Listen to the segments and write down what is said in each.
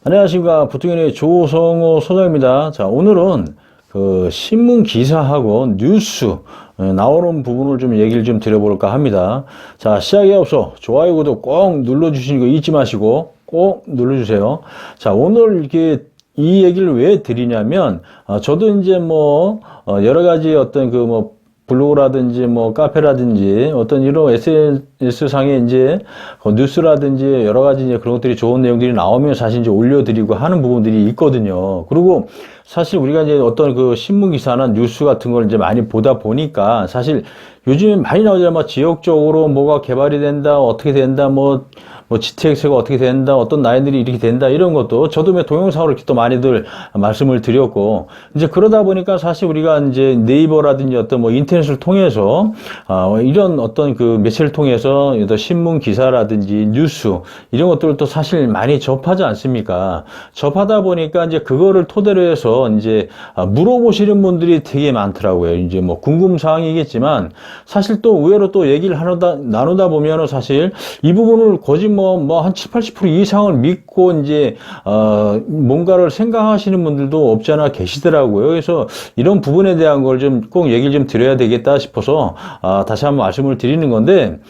안녕하십니까. 부통연의 조성호 소장입니다. 자, 오늘은 그 신문 기사하고 뉴스 나오는 부분을 좀 얘기를 좀 드려볼까 합니다. 자, 시작에 앞서 좋아요, 구독 꼭 눌러주시는 거 잊지 마시고 꼭 눌러주세요. 자, 오늘 이렇게 이 얘기를 왜 드리냐면, 저도 이제 여러 가지 어떤 블로그라든지 카페라든지 어떤 이런 SNS 상에 이제 뉴스라든지 여러 가지 이제 그런 것들이 좋은 내용들이 나오면 사실 이제 올려드리고 하는 부분들이 있거든요. 그리고 사실 우리가 이제 어떤 그 신문 기사나 뉴스 같은 걸 이제 많이 보다 보니까 사실 요즘에 많이 나오잖아요. 지역적으로 뭐가 개발이 된다, 어떻게 된다, GTX가 어떻게 된다, 어떤 라인들이 이렇게 된다, 이런 것도 저도 동영상으로 이렇게 또 많이들 말씀을 드렸고, 이제 그러다 보니까 사실 우리가 이제 네이버라든지 어떤 인터넷을 통해서, 이런 어떤 그 매체를 통해서 신문 기사라든지 뉴스, 이런 것들을 또 사실 많이 접하지 않습니까? 접하다 보니까 이제 그거를 토대로 해서 이제 물어보시는 분들이 되게 많더라고요. 이제 궁금사항이겠지만, 사실 또 의외로 또 얘기를 나누다 보면은 사실 이 부분을 거짓 한 70, 80% 이상을 믿고 이제 뭔가를 생각하시는 분들도 없지 않아 계시더라고요. 그래서 이런 부분에 대한 걸 좀 꼭 얘기를 좀 드려야 되겠다 싶어서 다시 한번 말씀을 드리는 건데,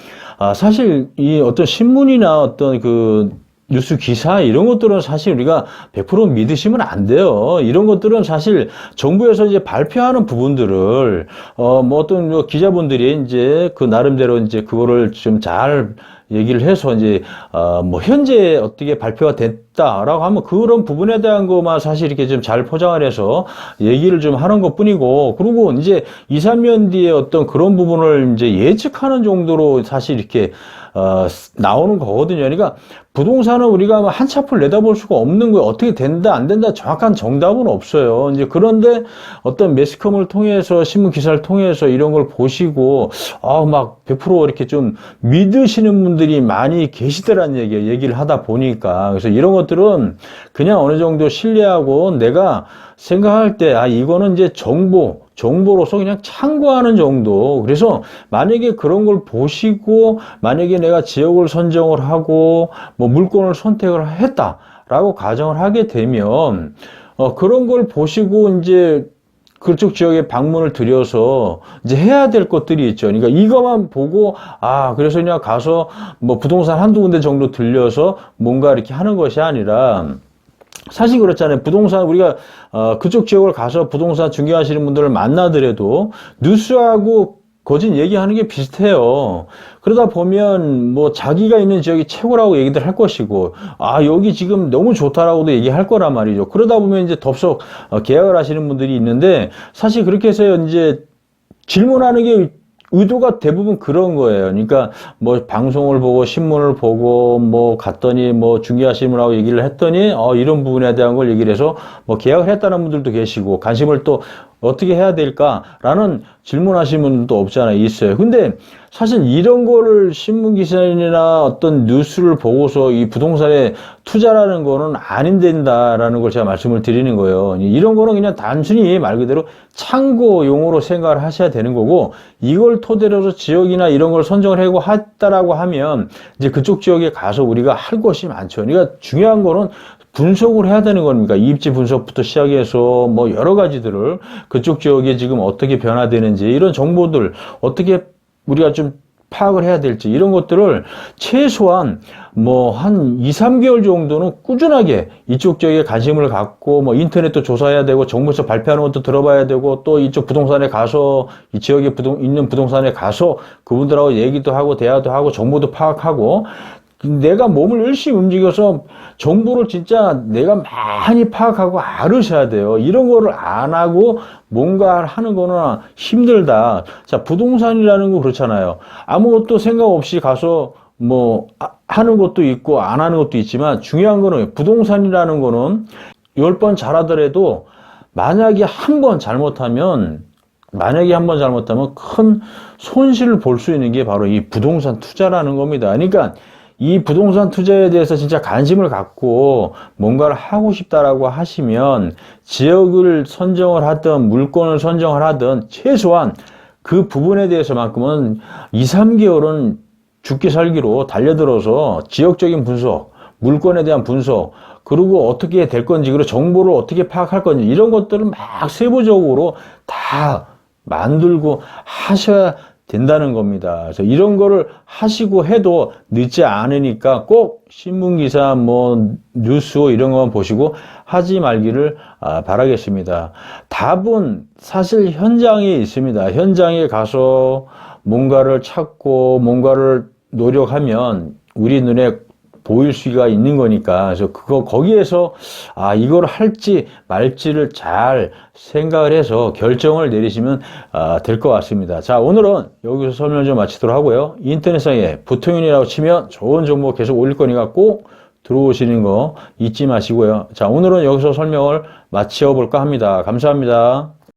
사실 이 어떤 신문이나 어떤 그 뉴스 기사 이런 것들은 사실 우리가 100% 믿으시면 안 돼요. 이런 것들은 사실 정부에서 이제 발표하는 부분들을 어떤 기자분들이 이제 그 나름대로 이제 그거를 좀 잘 얘기를 해서 이제 현재 어떻게 발표가 됐다라고 하면 그런 부분에 대한 것만 사실 이렇게 좀 잘 포장을 해서 얘기를 좀 하는 것뿐이고, 그리고 이제 2, 3년 뒤에 어떤 그런 부분을 이제 예측하는 정도로 사실 이렇게 나오는 거거든요. 그러니까 부동산은 우리가 한치 앞을 내다볼 수가 없는 거예요. 어떻게 된다, 안 된다, 정확한 정답은 없어요. 이제 그런데 어떤 매스컴을 통해서, 신문 기사를 통해서 이런 걸 보시고, 100% 이렇게 좀 믿으시는 분들이 많이 계시더란 얘기를 하다 보니까. 그래서 이런 것들은 그냥 어느 정도 신뢰하고 내가 생각할 때, 이거는 이제 정보로서 그냥 참고하는 정도. 그래서 만약에 그런 걸 보시고, 만약에 내가 지역을 선정을 하고, 물건을 선택을 했다라고 가정을 하게 되면, 그런 걸 보시고 이제 그쪽 지역에 방문을 드려서 이제 해야 될 것들이 있죠. 그러니까 이것만 보고, 그래서 그냥 가서 부동산 한두 군데 정도 들려서 뭔가 이렇게 하는 것이 아니라, 사실 그렇잖아요. 부동산 우리가 그쪽 지역을 가서 부동산 중개하시는 분들을 만나더라도 뉴스하고 거짓 얘기하는 게 비슷해요. 그러다 보면 자기가 있는 지역이 최고라고 얘기들 할 것이고, 여기 지금 너무 좋다라고도 얘기할 거란 말이죠. 그러다 보면 이제 덥석 계약을 하시는 분들이 있는데, 사실 그렇게 해서 이제 질문하는 게 의도가 대부분 그런 거예요. 그러니까 방송을 보고 신문을 보고 갔더니 중개하시는 분하고 얘기를 했더니 이런 부분에 대한 걸 얘기를 해서 계약을 했다는 분들도 계시고, 관심을 또 어떻게 해야 될까라는 질문하시는 분들도 없잖아요. 있어요. 근데 사실 이런 거를 신문 기사나 어떤 뉴스를 보고서 이 부동산에 투자라는 거는 안 된다라는 걸 제가 말씀을 드리는 거예요. 이런 거는 그냥 단순히 말 그대로 참고용으로 생각을 하셔야 되는 거고, 이걸 토대로 해서 지역이나 이런 걸 선정을 하고 했다라고 하면 이제 그쪽 지역에 가서 우리가 할 것이 많죠. 그러니까 중요한 거는 분석을 해야 되는 겁니까? 입지 분석부터 시작해서 여러 가지들을 그쪽 지역에 지금 어떻게 변화되는지 이런 정보들 어떻게 우리가 좀 파악을 해야 될지 이런 것들을 최소한 한 2, 3개월 정도는 꾸준하게 이쪽 지역에 관심을 갖고 인터넷도 조사해야 되고 정부에서 발표하는 것도 들어봐야 되고 또 이쪽 부동산에 가서 이 지역에 있는 부동산에 가서 그분들하고 얘기도 하고 대화도 하고 정보도 파악하고 내가 몸을 열심히 움직여서 정보를 진짜 내가 많이 파악하고 알으셔야 돼요. 이런 거를 안 하고 뭔가 하는 거는 힘들다. 자, 부동산이라는 거 그렇잖아요. 아무것도 생각 없이 가서 하는 것도 있고 안 하는 것도 있지만 중요한 거는 부동산이라는 거는 10번 잘하더라도 만약에 한 번 잘못하면 큰 손실을 볼 수 있는 게 바로 이 부동산 투자라는 겁니다. 그러니까 이 부동산 투자에 대해서 진짜 관심을 갖고 뭔가를 하고 싶다라고 하시면 지역을 선정을 하든 물건을 선정을 하든 최소한 그 부분에 대해서만큼은 2, 3개월은 죽기 살기로 달려들어서 지역적인 분석, 물건에 대한 분석, 그리고 어떻게 될 건지, 그리고 정보를 어떻게 파악할 건지, 이런 것들을 막 세부적으로 다 만들고 하셔야 된다는 겁니다. 그래서 이런 거를 하시고 해도 늦지 않으니까 꼭 신문기사, 뉴스 이런 것만 보시고 하지 말기를 바라겠습니다. 답은 사실 현장에 있습니다. 현장에 가서 뭔가를 찾고 뭔가를 노력하면 우리 눈에 보일 수가 있는 거니까. 그래서 거기에서 이걸 할지 말지를 잘 생각을 해서 결정을 내리시면 될 것 같습니다. 자, 오늘은 여기서 설명을 좀 마치도록 하고요. 인터넷상에 부통인이라고 치면 좋은 정보 계속 올릴 거니까 꼭 들어오시는 거 잊지 마시고요. 자, 오늘은 여기서 설명을 마쳐 볼까 합니다. 감사합니다.